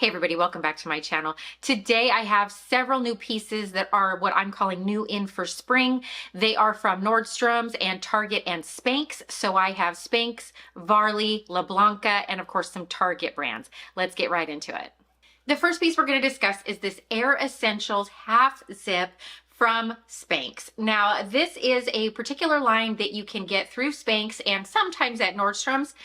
Hey everybody, welcome back to my channel. Today I have several new pieces that are what I'm calling new in for spring. They are from Nordstrom's and Target and Spanx. So I have Spanx, Varley, blanca, and of course some Target brands. Let's get right into it. The first piece we're going to discuss is this Air Essentials Half Zip from Spanx. Now, this is a particular line that you can get through Spanx and sometimes at Nordstrom's.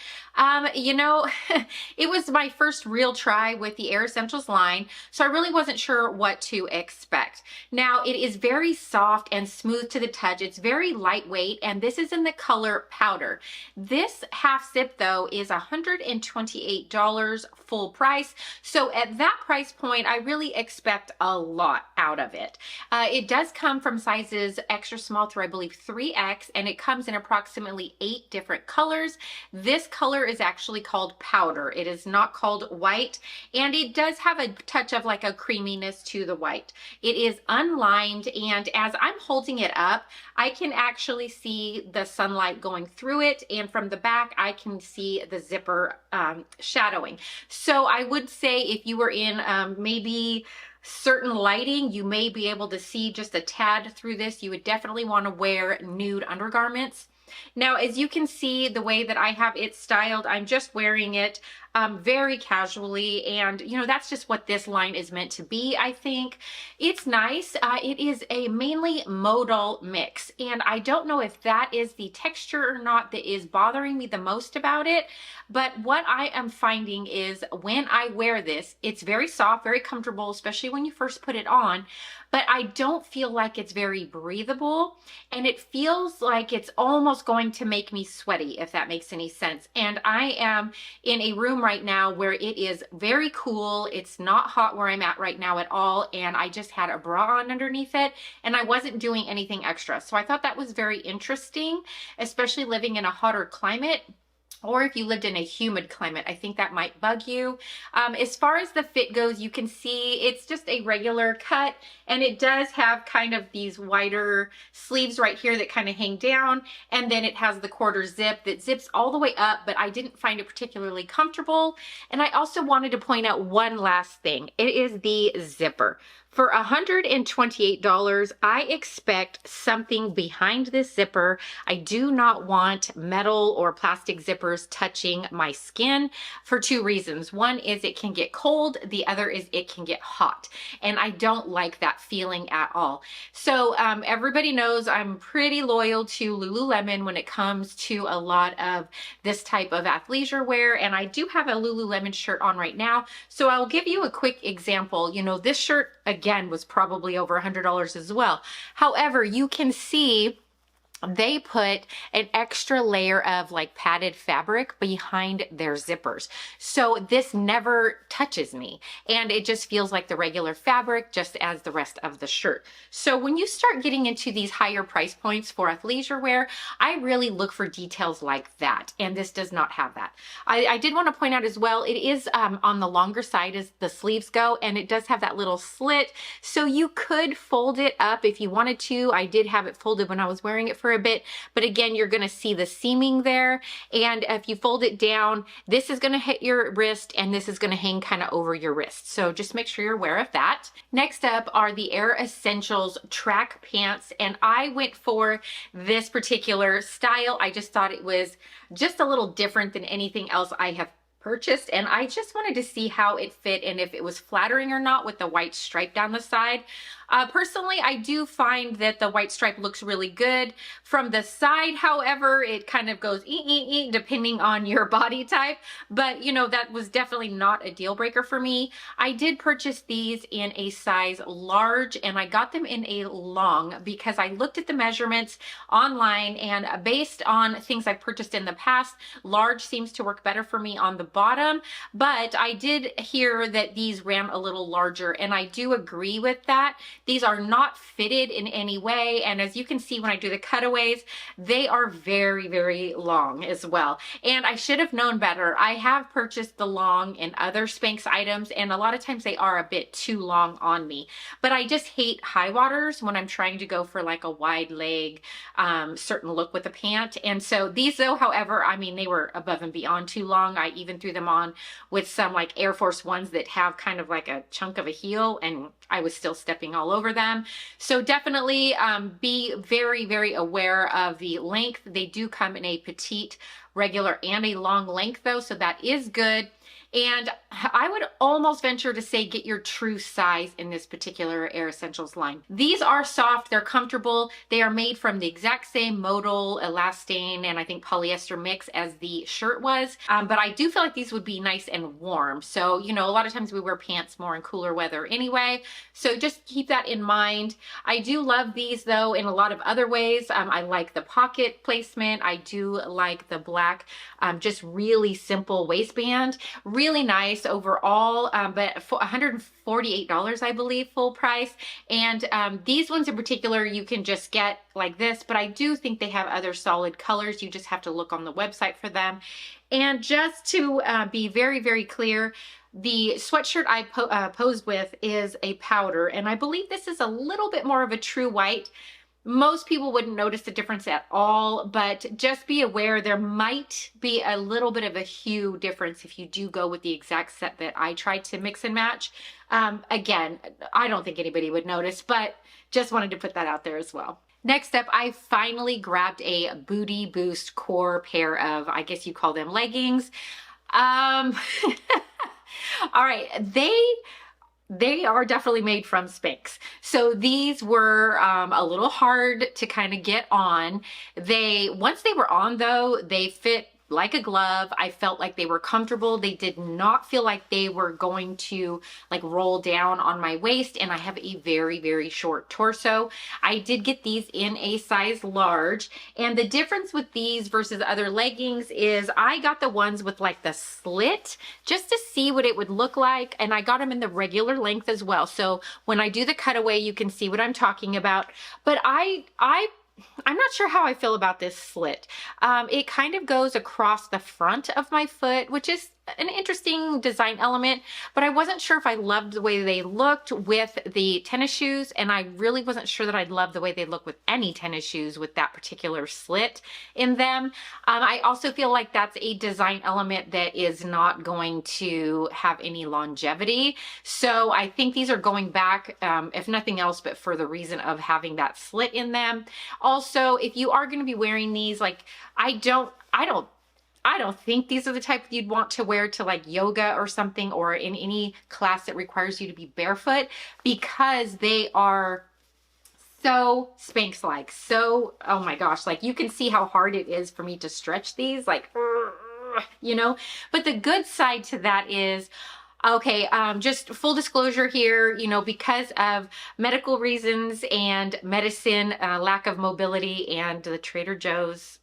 It was my first real try with the Air Essentials line, so I really wasn't sure what to expect. Now, it is very soft and smooth to the touch. It's very lightweight, and this is in the color powder. This half zip, though, is $128 full price. So at that price point, I really expect a lot out of it. It does come from sizes extra small through, I believe, 3X, and it comes in approximately 8 different colors. This color is actually called powder. It is not called white, and it does have a touch of like a creaminess to the white. It is unlined, and as I'm holding it up, I can actually see the sunlight going through it, and from the back, I can see the zipper shadowing. So I would say if you were in maybe certain lighting, you may be able to see just a tad through this. You would definitely want to wear nude undergarments. Now, as you can see, the way that I have it styled, I'm just wearing it very casually, and that's just what this line is meant to be. I think it's nice. It is a mainly modal mix, and I don't know if that is the texture or not that is bothering me the most about it, but what I am finding is when I wear this, it's very soft, very comfortable, especially when you first put it on, but I don't feel like it's very breathable, and it feels like it's almost going to make me sweaty, if that makes any sense. And I am in a room right now where it is very cool. It's not hot where I'm at right now at all, and I just had a bra on underneath it, and I wasn't doing anything extra. So I thought that was very interesting, especially living in a hotter climate. Or if you lived in a humid climate, I think that might bug you. As far as the fit goes, you can see it's just a regular cut, and it does have kind of these wider sleeves right here that kind of hang down, and then it has the quarter zip that zips all the way up, but I didn't find it particularly comfortable. And I also wanted to point out one last thing. It is the zipper. For $128, I expect something behind this zipper. I do not want metal or plastic zippers touching my skin for 2 reasons. One is it can get cold. The other is it can get hot. And I don't like that feeling at all. So everybody knows I'm pretty loyal to Lululemon when it comes to a lot of this type of athleisure wear. And I do have a Lululemon shirt on right now. So I'll give you a quick example. This shirt, again, was probably over $100 as well. However, you can see they put an extra layer of like padded fabric behind their zippers. So this never touches me, and it just feels like the regular fabric, just as the rest of the shirt. So when you start getting into these higher price points for athleisure wear, I really look for details like that, and this does not have that. I did want to point out as well, it is on the longer side as the sleeves go, and it does have that little slit, so you could fold it up if you wanted to. I did have it folded when I was wearing it for a bit, but again, you're going to see the seaming there, and if you fold it down, this is going to hit your wrist, and this is going to hang kind of over your wrist, so just make sure you're aware of that. Next up are the Air Essentials track pants, and I went for this particular style. I just thought it was just a little different than anything else I have purchased, and I just wanted to see how it fit and if it was flattering or not with the white stripe down the side. Personally, I do find that the white stripe looks really good. From the side, however, it kind of goes depending on your body type, but that was definitely not a deal breaker for me. I did purchase these in a size large, and I got them in a long because I looked at the measurements online, and based on things I've purchased in the past, large seems to work better for me on the bottom, but I did hear that these ran a little larger, and I do agree with that. These are not fitted in any way, and as you can see when I do the cutaways, they are very, very long as well. And I should have known better. I have purchased the long in other Spanx items, and a lot of times they are a bit too long on me. But I just hate high waters when I'm trying to go for like a wide leg, certain look with a pant. And so these though, however, I mean, they were above and beyond too long. I even even threw them on with some like Air Force Ones that have kind of like a chunk of a heel, and I was still stepping all over them. So definitely be very, very aware of the length. They do come in a petite, regular, and a long length though, so that is good. And I would almost venture to say get your true size in this particular Air Essentials line. These are soft, they're comfortable, they are made from the exact same modal, elastane, and I think polyester mix as the shirt was. But I do feel like these would be nice and warm. So, you know, a lot of times we wear pants more in cooler weather anyway. So just keep that in mind. I do love these though in a lot of other ways. I like the pocket placement. I do like the black, just really simple waistband. Really nice overall, but for $148, I believe, full price. And these ones in particular, you can just get like this, but I do think they have other solid colors. You just have to look on the website for them. And just to be very, very clear, the sweatshirt I posed with is a powder, and I believe this is a little bit more of a true white. Most people wouldn't notice the difference at all, but just be aware there might be a little bit of a hue difference if you do go with the exact set that I tried to mix and match. Again, I don't think anybody would notice, but just wanted to put that out there as well. Next up, I finally grabbed a Booty Boost core pair of, I guess you call them leggings. All right, they are definitely made from Spanx. So these were a little hard to kind of get on. Once they were on though, they fit like a glove. I felt like they were comfortable. They did not feel like they were going to like roll down on my waist, and I have a very, very short torso. I did get these in a size large, and the difference with these versus other leggings is I got the ones with like the slit just to see what it would look like, and I got them in the regular length as well. So when I do the cutaway, you can see what I'm talking about. But I'm not sure how I feel about this slit. It kind of goes across the front of my foot, which is an interesting design element, but I wasn't sure if I loved the way they looked with the tennis shoes, and I really wasn't sure that I'd love the way they look with any tennis shoes with that particular slit in them. I also feel like that's a design element that is not going to have any longevity. So I think these are going back, if nothing else, but for the reason of having that slit in them. Also, if you are going to be wearing these, like I don't think these are the type you'd want to wear to like yoga or something, or in any class that requires you to be barefoot, because they are so Spanx-like. So, oh my gosh, like you can see how hard it is for me to stretch these, like, you know. But the good side to that is, okay, just full disclosure here, you know, because of medical reasons and medicine, lack of mobility, and the Trader Joe's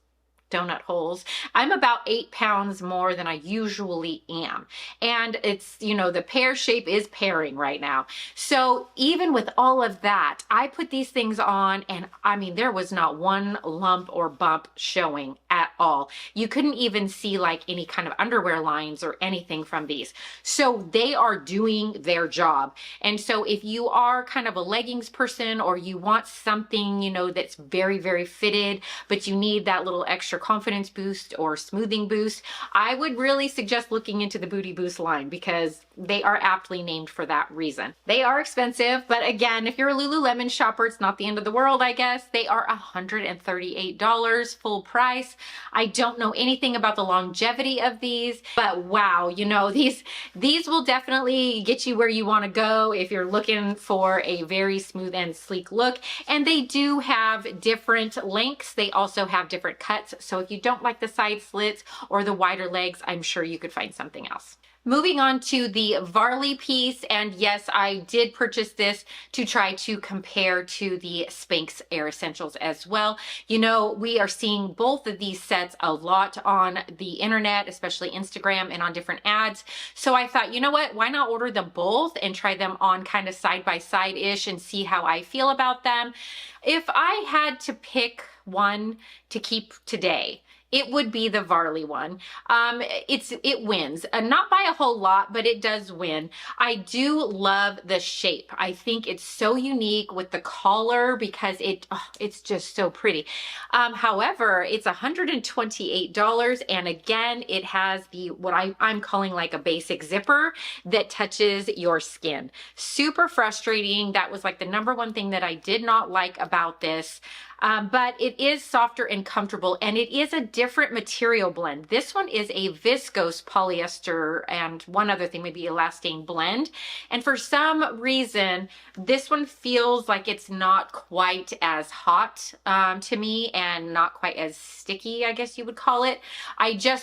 donut holes, I'm about 8 pounds more than I usually am. And it's, you know, the pear shape is pairing right now. So even with all of that, I put these things on, and I mean, there was not one lump or bump showing at all. You couldn't even see like any kind of underwear lines or anything from these. So they are doing their job. And so if you are kind of a leggings person, or you want something, you know, that's very, very fitted, but you need that little extra confidence boost or smoothing boost, I would really suggest looking into the Booty Boost line, because they are aptly named for that reason. They are expensive, but again, if you're a Lululemon shopper, it's not the end of the world, I guess. They are $138 full price. I don't know anything about the longevity of these, but wow, you know, these will definitely get you where you want to go if you're looking for a very smooth and sleek look. And they do have different lengths. They also have different cuts. So if you don't like the side slits or the wider legs, I'm sure you could find something else. Moving on to the Varley piece, and yes, I did purchase this to try to compare to the Spanx Air Essentials as well. You know, we are seeing both of these sets a lot on the internet, especially Instagram, and on different ads. So I thought, you know what, why not order them both and try them on kind of side by side-ish and see how I feel about them. If I had to pick one to keep today, it would be the Varley one. It wins, not by a whole lot, but it does win. I do love the shape. I think it's so unique with the collar because it's just so pretty. However, it's $128, and again, it has the what I'm calling like a basic zipper that touches your skin. Super frustrating. That was like the number one thing that I did not like about this. But it is softer and comfortable, and it is a different material blend. This one is a viscose polyester and one other thing, maybe elastane blend. And for some reason, this one feels like it's not quite as hot to me and not quite as sticky, I guess you would call it.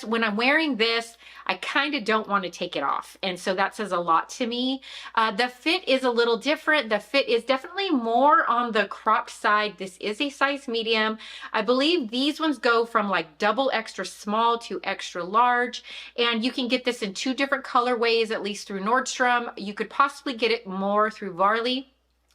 When I'm wearing this, I kind of don't want to take it off. And so that says a lot to me. The fit is a little different. The fit is definitely more on the cropped side. This is a size medium. I believe these ones go from like double extra small to extra large. And you can get this in 2 different colorways, at least through Nordstrom. You could possibly get it more through Varley.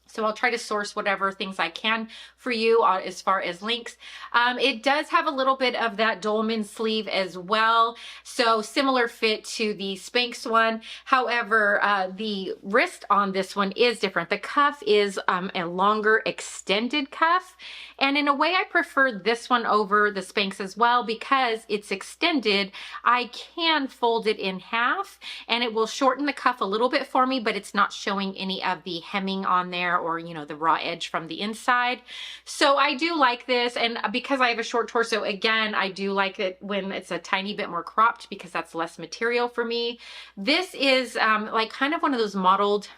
So I'll try to source whatever things I can for you as far as links. It does have a little bit of that dolman sleeve as well. So similar fit to the Spanx one. However, the wrist on this one is different. The cuff is a longer extended cuff. And in a way, I prefer this one over the Spanx as well because it's extended. I can fold it in half and it will shorten the cuff a little bit for me, but it's not showing any of the hemming on there or, you know, the raw edge from the inside. So I do like this. And because I have a short torso, again, I do like it when it's a tiny bit more cropped because that's less material for me. This is like kind of one of those modeled,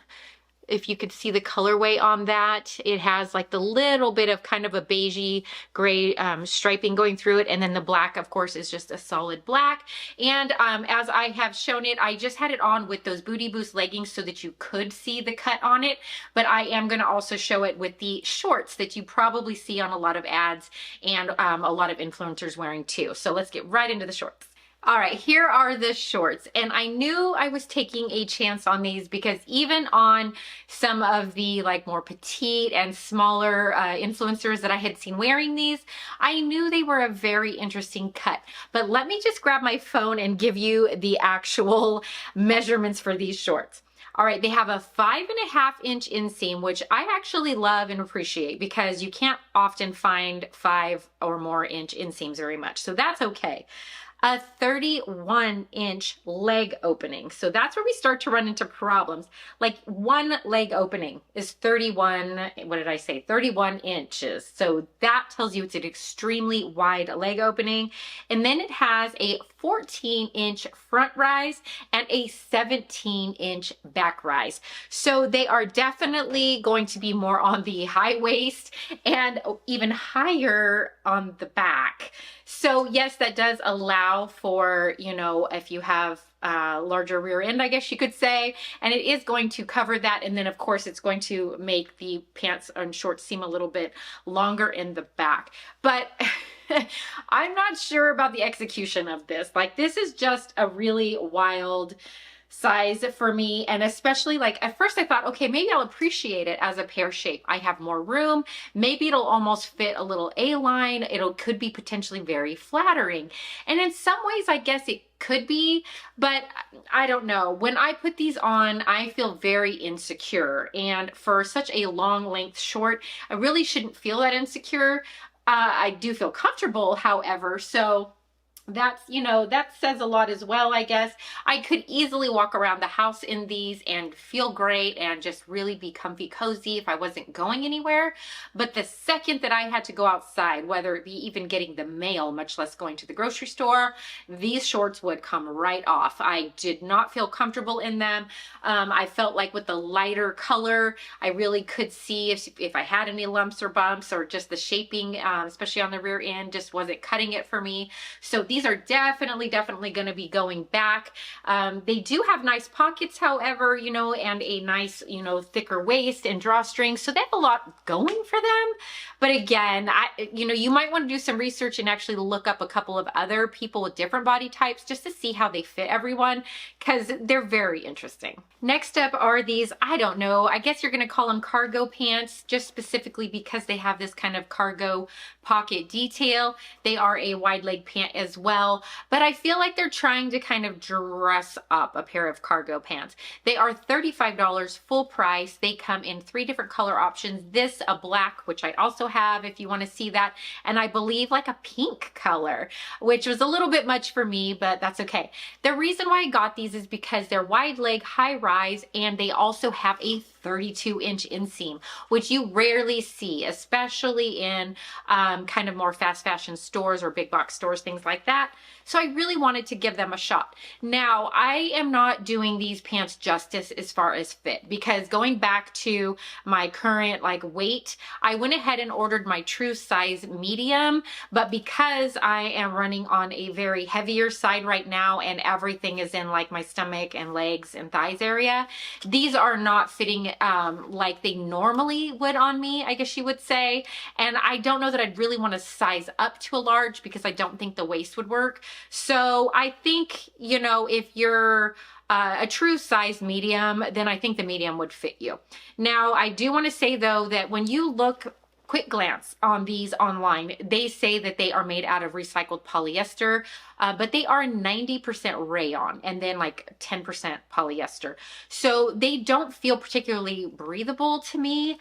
if you could see the colorway on that, it has like the little bit of kind of a beigey gray striping going through it. And then the black, of course, is just a solid black. And as I have shown it, I just had it on with those Booty Boost leggings so that you could see the cut on it. But I am going to also show it with the shorts that you probably see on a lot of ads and a lot of influencers wearing too. So let's get right into the shorts. All right, here are the shorts. And I knew I was taking a chance on these because even on some of the like more petite and smaller influencers that I had seen wearing these, I knew they were a very interesting cut. But let me just grab my phone and give you the actual measurements for these shorts. All right, they have a 5.5-inch inseam, which I actually love and appreciate because you can't often find 5 or more inch inseams very much. So that's okay. A 31-inch leg opening. So that's where we start to run into problems. Like one leg opening is 31, what did I say? 31 inches. So that tells you it's an extremely wide leg opening. And then it has a 14-inch front rise and a 17-inch back rise. So they are definitely going to be more on the high waist and even higher on the back. So yes, that does allow for, you know, if you have a larger rear end, I guess you could say, and it is going to cover that. And then of course it's going to make the pants and shorts seem a little bit longer in the back. But I'm not sure about the execution of this. Like this is just a really wild size for me. And especially like at first I thought, okay, maybe I'll appreciate it as a pear shape. I have more room. Maybe it'll almost fit a little A-line. Could be potentially very flattering. And in some ways, I guess it could be, but I don't know. When I put these on, I feel very insecure. And for such a long length short, I really shouldn't feel that insecure. I do feel comfortable, however, so that's, you know, that says a lot as well, I guess. I could easily walk around the house in these and feel great and just really be comfy cozy if I wasn't going anywhere. But the second that I had to go outside, whether it be even getting the mail, much less going to the grocery store, these shorts would come right off. I did not feel comfortable in them. I felt like with the lighter color, I really could see if I had any lumps or bumps or just the shaping, especially on the rear end, just wasn't cutting it for me. So these these are definitely going to be going back. They do have nice pockets, however, you know, and a nice, you know, thicker waist and drawstring. So they have a lot going for them. But again, you know, you might want to do some research and actually look up a couple of other people with different body types just to see how they fit everyone, because they're very interesting. Next up are these, I don't know, I guess you're going to call them cargo pants, just specifically because they have this kind of cargo pocket detail. They are a wide leg pant as well, but I feel like they're trying to kind of dress up a pair of cargo pants. They are $35 full price. They come in 3 different color options. This, a black, which I also have if you want to see that, and I believe like a pink color, which was a little bit much for me, but that's okay. The reason why I got these is because they're wide leg, high rise, and they also have a 32-inch inseam, which you rarely see, especially in kind of more fast fashion stores or big box stores, things like that. So I really wanted to give them a shot. Now, I am not doing these pants justice as far as fit, because going back to my current like weight, I went ahead and ordered my true size medium, but because I am running on a very heavier side right now and everything is in like my stomach and legs and thighs area, these are not fitting like they normally would on me, I guess you would say. And I don't know that I'd really want to size up to a large because I don't think the waist would work. So I think, you know, if you're a true size medium, then I think the medium would fit you. Now, I do want to say though that when you look quick glance on these online, they say that they are made out of recycled polyester, but they are 90% rayon and then like 10% polyester. So they don't feel particularly breathable to me.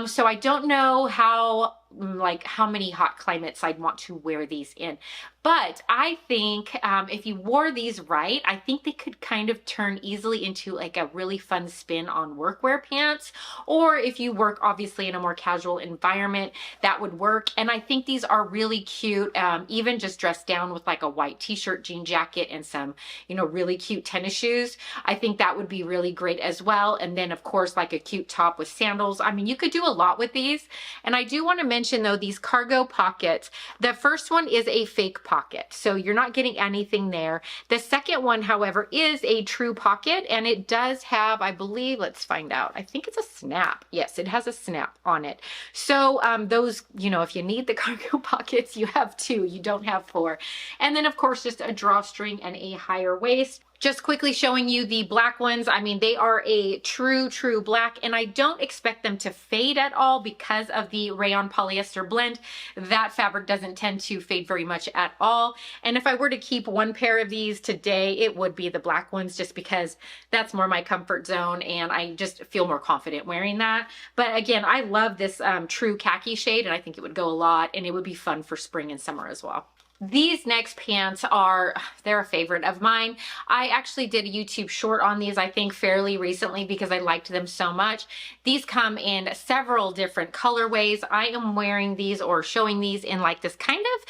So I don't know how many hot climates I'd want to wear these in. But I think if you wore these right, I think they could kind of turn easily into like a really fun spin on workwear pants. Or if you work obviously in a more casual environment, that would work. And I think these are really cute, even just dressed down with like a white t-shirt, jean jacket, and some, you know, really cute tennis shoes. I think that would be really great as well. And then of course, like a cute top with sandals. I mean, you could do a lot with these. And I do want to mention though, these cargo pockets, the first one is a fake pocket, so you're not getting anything there. The second one, however, is a true pocket, and it does have, I believe, let's find out, I think it's a snap. Yes, it has a snap on it. So those, you know, if you need the cargo pockets, you have 2, you don't have 4. And then of course, just a drawstring and a higher waist. Just quickly showing you the black ones. I mean, they are a true black, and I don't expect them to fade at all because of the rayon polyester blend. That fabric doesn't tend to fade very much at all. And if I were to keep one pair of these today, it would be the black ones, just because that's more my comfort zone and I just feel more confident wearing that. But again, I love this true khaki shade, and I think it would go a lot, and it would be fun for spring and summer as well. These next pants are, they're a favorite of mine. I actually did a YouTube short on these, I think fairly recently, because I liked them so much. These come in several different colorways. I am wearing these or showing these in like this kind of,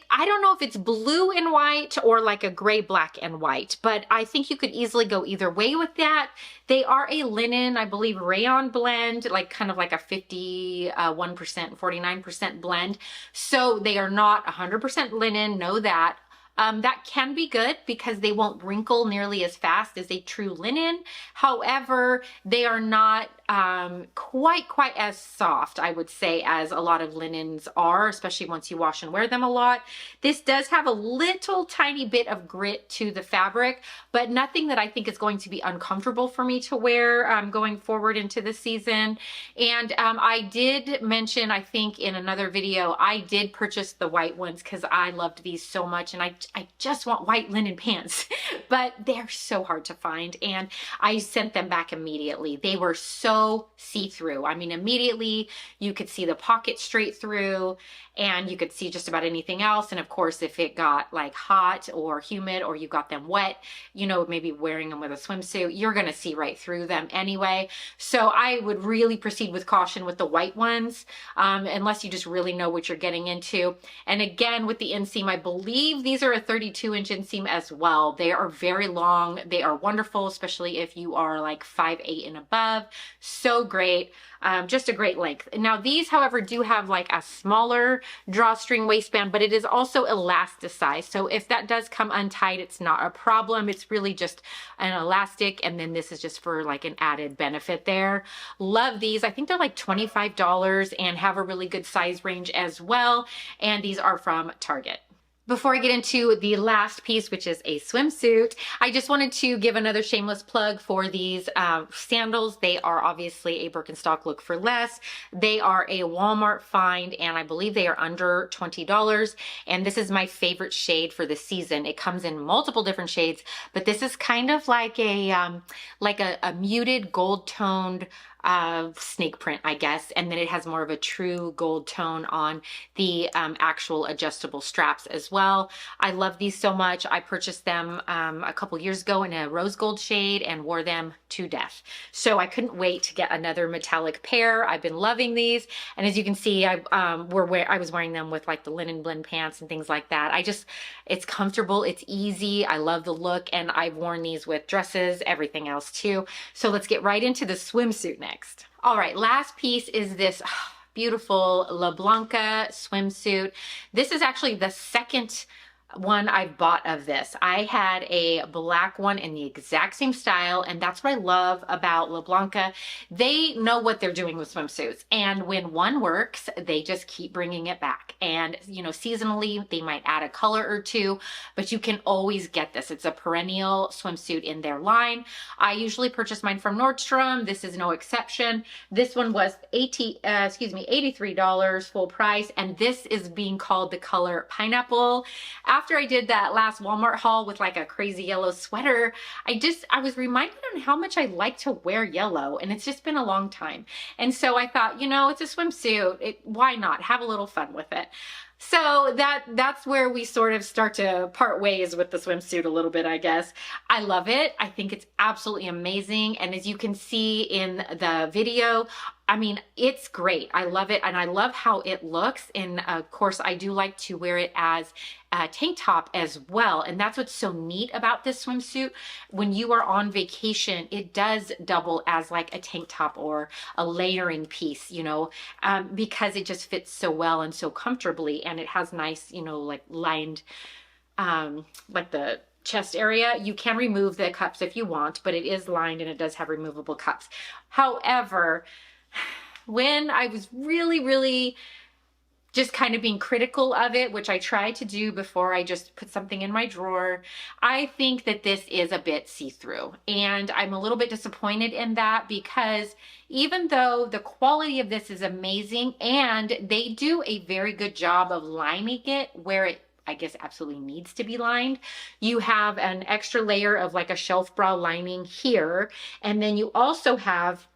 I don't know if it's blue and white or like a gray, black and white, but I think you could easily go either way with that. They are a linen, I believe, rayon blend, like kind of like a 51%, 49% blend. So they are not 100% linen, know that. That can be good because they won't wrinkle nearly as fast as a true linen. However, they are not quite as soft, I would say, as a lot of linens are, especially once you wash and wear them a lot. This does have a little tiny bit of grit to the fabric, but nothing that I think is going to be uncomfortable for me to wear going forward into the season. And I did mention, I think in another video, I did purchase the white ones because I loved these so much, and I just want white linen pants, but they're so hard to find, and I sent them back immediately. They were so see-through. I mean, immediately you could see the pocket straight through, and you could see just about anything else. And of course, if it got like hot or humid, or you got them wet, you know, maybe wearing them with a swimsuit, you're going to see right through them anyway. So I would really proceed with caution with the white ones, unless you just really know what you're getting into. And again, with the inseam, I believe these are a 32-inch inseam as well. They are very long. They are wonderful, especially if you are like 5'8" and above. So great. Just a great length. Now these, however, do have like a smaller drawstring waistband, but it is also elasticized. So if that does come untied, it's not a problem. It's really just an elastic. And then this is just for like an added benefit there. Love these. I think they're like $25 and have a really good size range as well. And these are from Target. Before I get into the last piece, which is a swimsuit, I just wanted to give another shameless plug for these sandals. They are obviously a Birkenstock look for less. They are a Walmart find, and I believe they are under $20. And this is my favorite shade for the season. It comes in multiple different shades, but this is kind of like a muted gold toned snake print, I guess, and then it has more of a true gold tone on the actual adjustable straps as well. I love these so much. I purchased them a couple years ago in a rose gold shade and wore them to death. So I couldn't wait to get another metallic pair. I've been loving these, and as you can see, I was wearing them with like the linen blend pants and things like that. It's comfortable, it's easy. I love the look, and I've worn these with dresses, everything else too. So let's get right into the swimsuit next. All right, last piece is this beautiful La Blanca swimsuit. This is actually the second one I've bought of this. I had a black one in the exact same style, and that's what I love about La Blanca. They know what they're doing with swimsuits, and when one works, they just keep bringing it back. And you know, seasonally, they might add a color or two, but you can always get this. It's a perennial swimsuit in their line. I usually purchase mine from Nordstrom. This is no exception. This one was $83 full price, and this is being called the color pineapple. After I did that last Walmart haul with like a crazy yellow sweater, I was reminded on how much I like to wear yellow, and it's just been a long time. And so I thought, you know, it's a swimsuit. Why not have a little fun with it? So that's where we sort of start to part ways with the swimsuit a little bit, I guess. I love it. I think it's absolutely amazing. And as you can see in the video, I mean, it's great. I love it. And I love how it looks. And of course, I do like to wear it as a tank top as well. And that's what's so neat about this swimsuit. When you are on vacation, it does double as like a tank top or a layering piece, you know, because it just fits so well and so comfortably. And it has nice, you know, like lined, like the chest area. You can remove the cups if you want, but it is lined and it does have removable cups. However, when I was really just kind of being critical of it, which I try to do before I just put something in my drawer, I think that this is a bit see-through. And I'm a little bit disappointed in that, because even though the quality of this is amazing and they do a very good job of lining it where it, I guess, absolutely needs to be lined. You have an extra layer of like a shelf bra lining here, and then you also have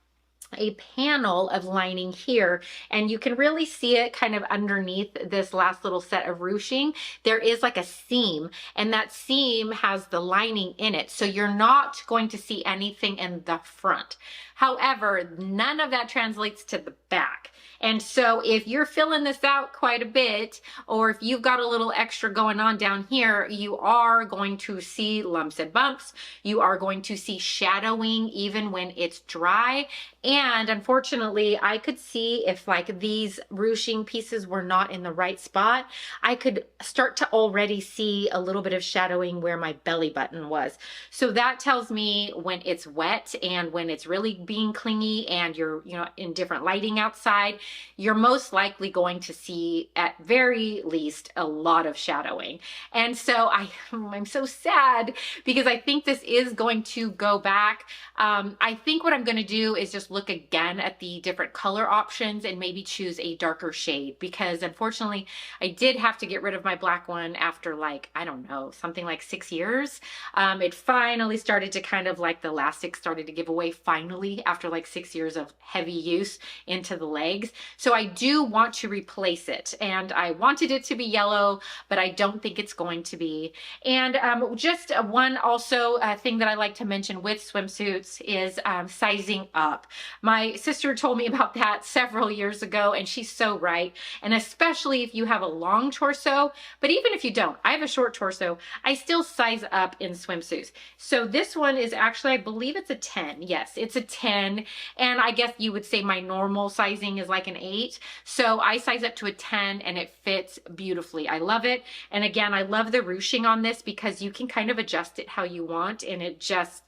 a panel of lining here, and you can really see it kind of underneath this last little set of ruching. There is like a seam, and that seam has the lining in it, so you're not going to see anything in the front. However, none of that translates to the back. And so if you're filling this out quite a bit, or if you've got a little extra going on down here, you are going to see lumps and bumps. You are going to see shadowing even when it's dry. And unfortunately, I could see if like these ruching pieces were not in the right spot, I could start to already see a little bit of shadowing where my belly button was. So that tells me when it's wet and when it's really being clingy and you're, you know, in different lighting outside, you're most likely going to see at very least a lot of shadowing. And so I'm so sad, because I think this is going to go back. I think what I'm going to do is just look again at the different color options and maybe choose a darker shade, because unfortunately I did have to get rid of my black one after like, I don't know, something like 6 years. It finally started to kind of like the elastic started to give away finally after like 6 years of heavy use into the legs. So I do want to replace it, and I wanted it to be yellow, but I don't think it's going to be. And just one also thing that I like to mention with swimsuits is sizing up. My sister told me about that several years ago, and she's so right. And especially if you have a long torso, but even if you don't, I have a short torso, I still size up in swimsuits. So this one is actually, I believe it's a 10. Yes, it's a 10. And I guess you would say my normal sizing is like an 8. So I size up to a 10 and it fits beautifully. I love it. And again, I love the ruching on this because you can kind of adjust it how you want, and it just,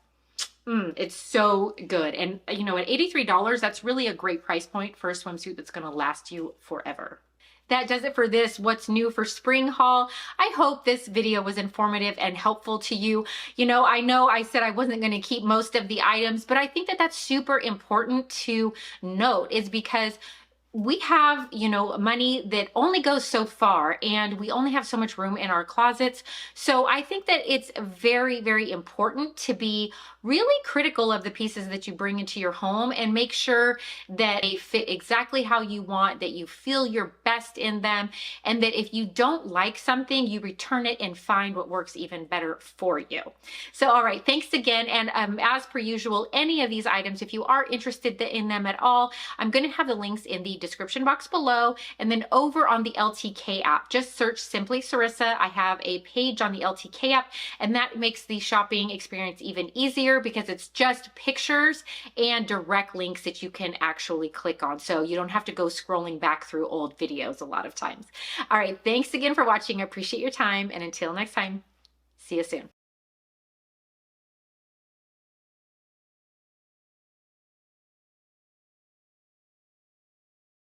it's so good. And you know, at $83, that's really a great price point for a swimsuit that's going to last you forever. That does it for this What's New for Spring haul. I hope this video was informative and helpful to you. You know I said I wasn't going to keep most of the items, but I think that that's super important to note, is because we have, you know, money that only goes so far, and we only have so much room in our closets. So I think that it's very, very important to be really critical of the pieces that you bring into your home and make sure that they fit exactly how you want, that you feel your best in them, and that if you don't like something, you return it and find what works even better for you. So, all right, thanks again. And as per usual, any of these items, if you are interested in them at all, I'm going to have the links in the description box below, and then over on the LTK app, just search Simply Sarissa. I have a page on the LTK app, and that makes the shopping experience even easier because it's just pictures and direct links that you can actually click on. So you don't have to go scrolling back through old videos a lot of times. All right, thanks again for watching. I appreciate your time, and until next time, see you soon.